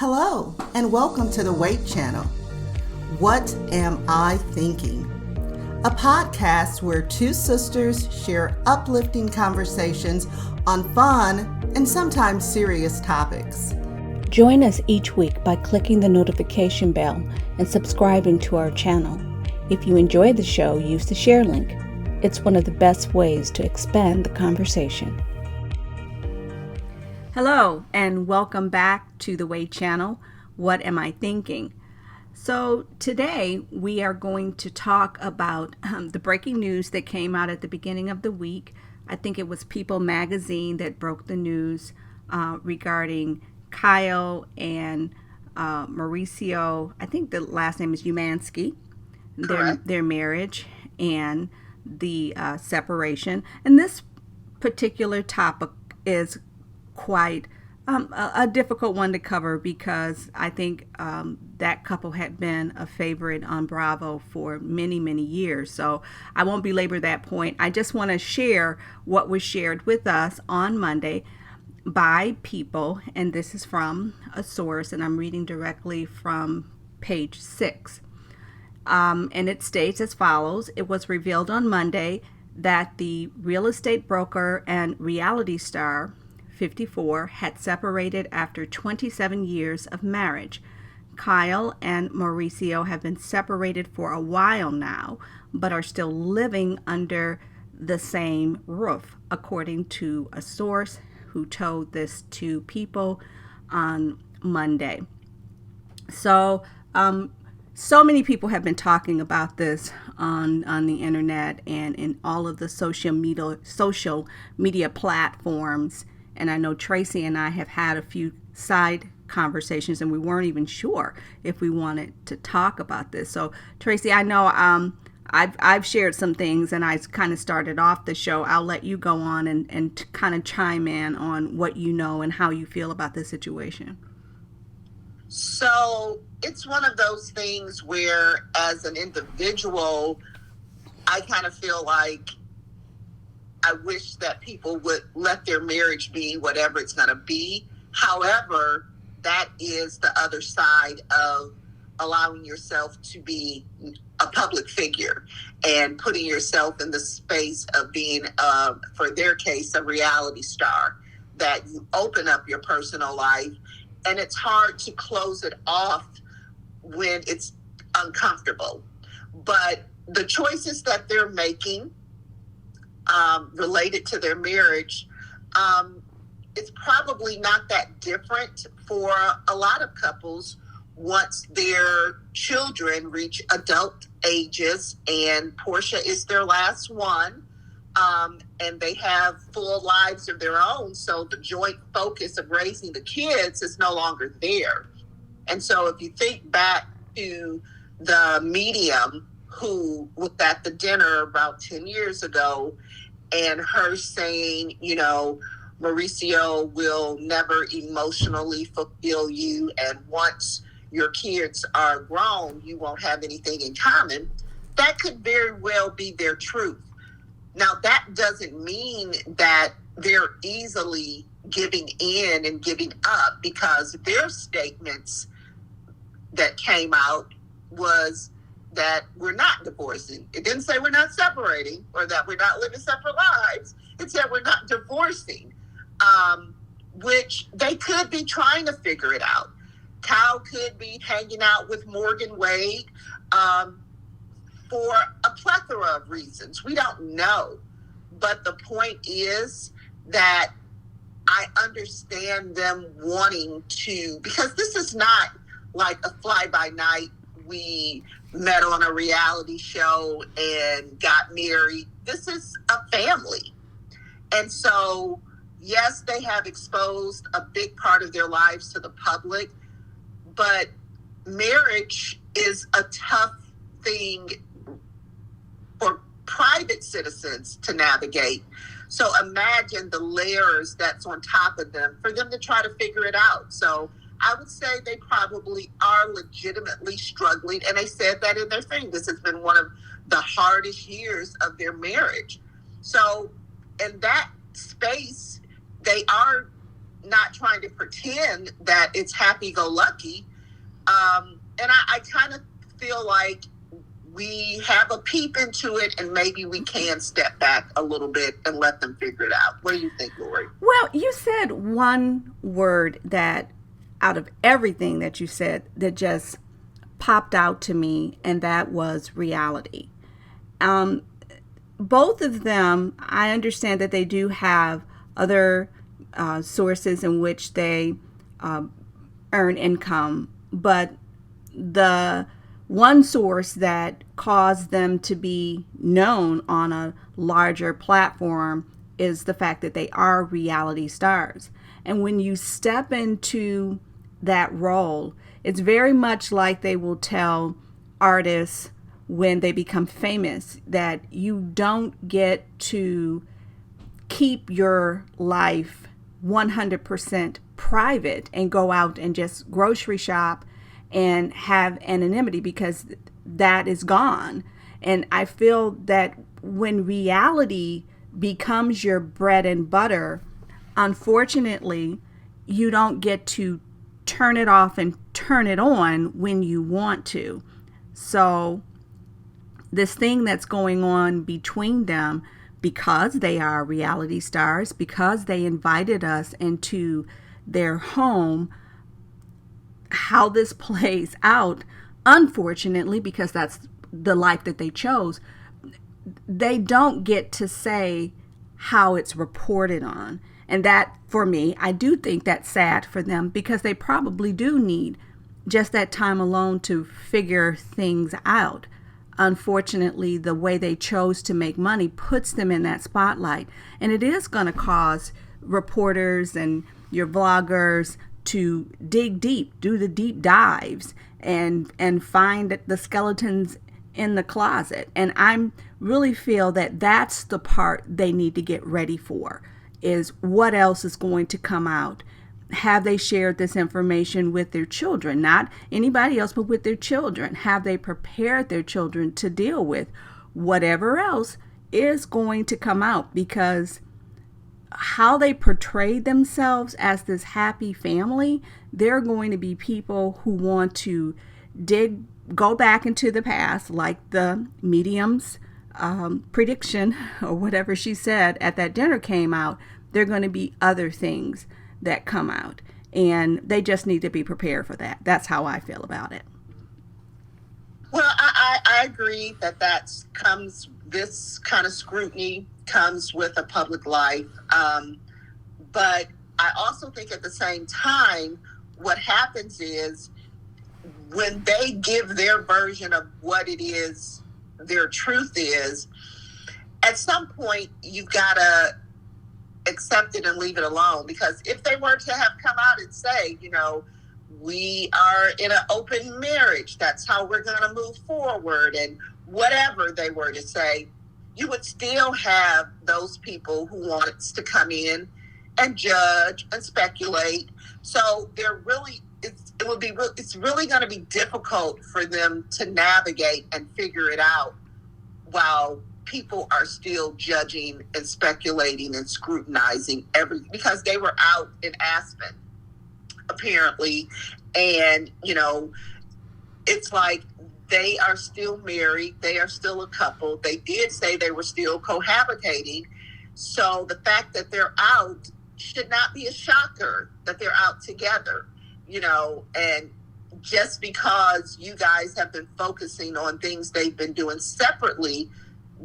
Hello, and welcome to the W.A.I.T channel. What Am I Thinking? A podcast where two sisters share uplifting conversations on fun and sometimes serious topics. Join us each week by clicking the notification bell and subscribing to our channel. If you enjoy the show, use the share link. It's one of the best ways to expand the conversation. Hello, and welcome back to the W.A.I.T channel. What am I thinking? So today we are going to talk about the breaking news that came out at the beginning of the week. I think it was People magazine that broke the news regarding Kyle and Mauricio. I think the last name is Umansky. Their marriage and the separation. And this particular topic is quite a difficult one to cover because I think that couple had been a favorite on Bravo for many, many years. So I won't belabor that point. I just want to share what was shared with us on Monday by People, and this is from a source, and I'm reading directly from page 6. And it states as follows: it was revealed on Monday that the real estate broker and reality star 54 had separated after 27 years of marriage. Kyle and Mauricio have been separated for a while now, but are still living under the same roof, according to a source who told this to People on Monday. So many people have been talking about this on the internet and in all of the social media platforms. And I know Tracy and I have had a few side conversations, and we weren't even sure if we wanted to talk about this. So Tracy, I know I've shared some things, and I kind of started off the show. I'll let you go on and kind of chime in on what you know and how you feel about this situation. So it's one of those things where, as an individual, I kind of feel like I wish that people would let their marriage be whatever it's going to be. However, that is the other side of allowing yourself to be a public figure and putting yourself in the space of being, for their case, a reality star, that you open up your personal life, and it's hard to close it off when it's uncomfortable. But the choices that they're making related to their marriage, it's probably not that different for a lot of couples once their children reach adult ages, and Portia is their last one, and they have full lives of their own, so the joint focus of raising the kids is no longer there. And so if you think back to the medium who was at the dinner about 10 years ago, and her saying, Mauricio will never emotionally fulfill you, and once your kids are grown, you won't have anything in common. That could very well be their truth. Now, that doesn't mean that they're easily giving in and giving up, because their statements that came out was that we're not divorcing. It didn't say we're not separating or that we're not living separate lives. It said we're not divorcing, which they could be trying to figure it out. Kyle could be hanging out with Morgan W.A.I.T for a plethora of reasons. We don't know. But the point is that I understand them wanting to, because this is not like a fly-by-night, we met on a reality show and got married. This is a family. And so, yes, they have exposed a big part of their lives to the public, but marriage is a tough thing for private citizens to navigate. So imagine the layers that's on top of them for them to try to figure it out. So I would say they probably are legitimately struggling. And they said that in their thing. This has been one of the hardest years of their marriage. So in that space, they are not trying to pretend that it's happy-go-lucky. And I kind of feel like we have a peep into it, and maybe we can step back a little bit and let them figure it out. What do you think, Lori? Well, you said one word that, out of everything that you said, that just popped out to me, and that was reality. Both of them, I understand that they do have other sources in which they earn income, but the one source that caused them to be known on a larger platform is the fact that they are reality stars. And when you step into that role, it's very much like they will tell artists when they become famous that you don't get to keep your life 100% private and go out and just grocery shop and have anonymity, because that is gone. And I feel that when reality becomes your bread and butter, unfortunately, you don't get to turn it off and turn it on when you want to. So this thing that's going on between them, because they are reality stars, because they invited us into their home, how this plays out, unfortunately, because that's the life that they chose, they don't get to say how it's reported on. And that, for me, I do think that's sad for them, because they probably do need just that time alone to figure things out. Unfortunately, the way they chose to make money puts them in that spotlight. And it is going to cause reporters and your vloggers to dig deep, do the deep dives, and find the skeletons in the closet. And I really feel that that's the part they need to get ready for, is what else is going to come out. Have they shared this information with their children? Not anybody else, but with their children. Have they prepared their children to deal with whatever else is going to come out? Because how they portray themselves as this happy family, there are going to be people who want to go back into the past, like the medium's prediction or whatever she said at that dinner came out. There are going to be other things that come out, and they just need to be prepared for that. That's how I feel about it. Well, I agree that this kind of scrutiny comes with a public life. But I also think at the same time, what happens is when they give their version of what it is, their truth is, at some point you've got to accept it and leave it alone. Because if they were to have come out and say, we are in an open marriage, that's how we're going to move forward, and whatever they were to say, you would still have those people who want to come in and judge and speculate. So it's really going to be difficult for them to navigate and figure it out while people are still judging and speculating and scrutinizing everything, because they were out in Aspen, apparently. And, it's like they are still married. They are still a couple. They did say they were still cohabitating. So the fact that they're out should not be a shocker, that they're out together, and just because you guys have been focusing on things they've been doing separately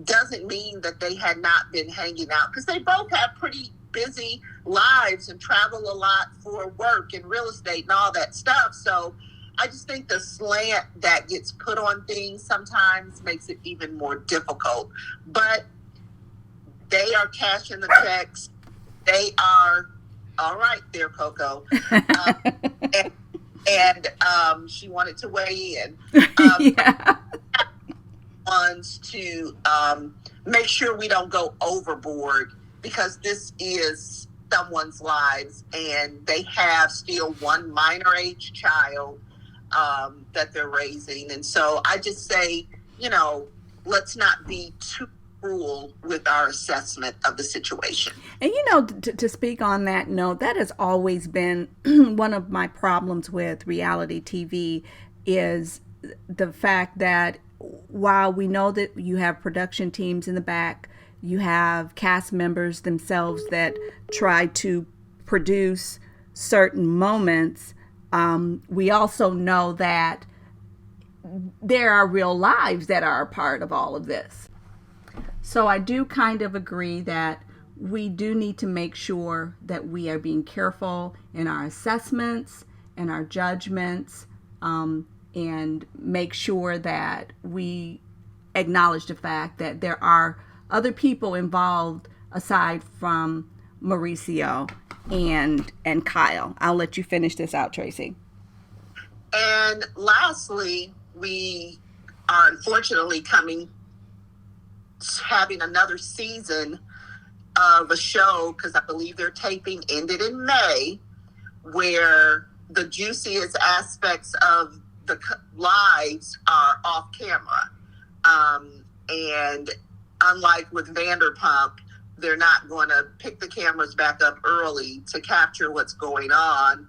doesn't mean that they had not been hanging out, because they both have pretty busy lives and travel a lot for work and real estate and all that stuff. So I just think the slant that gets put on things sometimes makes it even more difficult. But they are cashing the checks. They are all right there, Coco. And she wanted to weigh in. Yeah. Ones to make sure we don't go overboard, because this is someone's lives, and they have still one minor age child that they're raising. And so I just say, let's not be too cruel with our assessment of the situation. And to speak on that note, that has always been one of my problems with reality TV, is the fact that while we know that you have production teams in the back, you have cast members themselves that try to produce certain moments, we also know that there are real lives that are a part of all of this. So I do kind of agree that we do need to make sure that we are being careful in our assessments and our judgments, and make sure that we acknowledge the fact that there are other people involved aside from Mauricio and Kyle. I'll let you finish this out, Tracy. And lastly, we are unfortunately having another season of a show, because I believe their taping ended in May, where the juiciest aspects of the lives are off camera. And unlike with Vanderpump, they're not going to pick the cameras back up early to capture what's going on,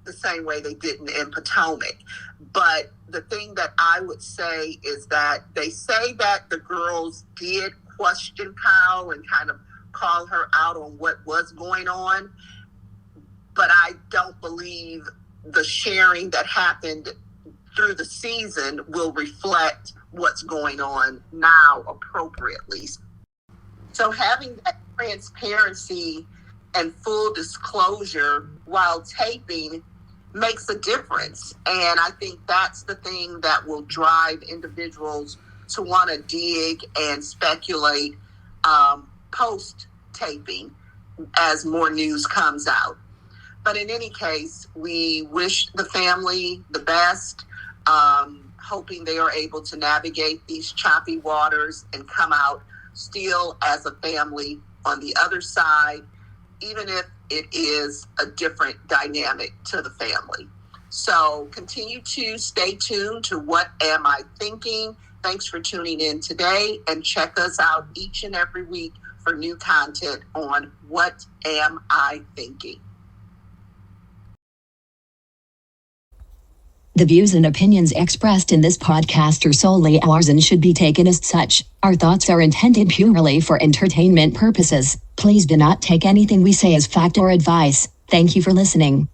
the same way they didn't in Potomac. But the thing that I would say is that they say that the girls did question Kyle and kind of call her out on what was going on, but I don't believe the sharing that happened through the season will reflect what's going on now appropriately. So having that transparency and full disclosure while taping makes a difference. And I think that's the thing that will drive individuals to want to dig and speculate post-taping as more news comes out. But in any case, we wish the family the best, hoping they are able to navigate these choppy waters and come out still as a family on the other side, even if it is a different dynamic to the family. So continue to stay tuned to What Am I Thinking? Thanks for tuning in today, and check us out each and every week for new content on What Am I Thinking? The views and opinions expressed in this podcast are solely ours and should be taken as such. Our thoughts are intended purely for entertainment purposes. Please do not take anything we say as fact or advice. Thank you for listening.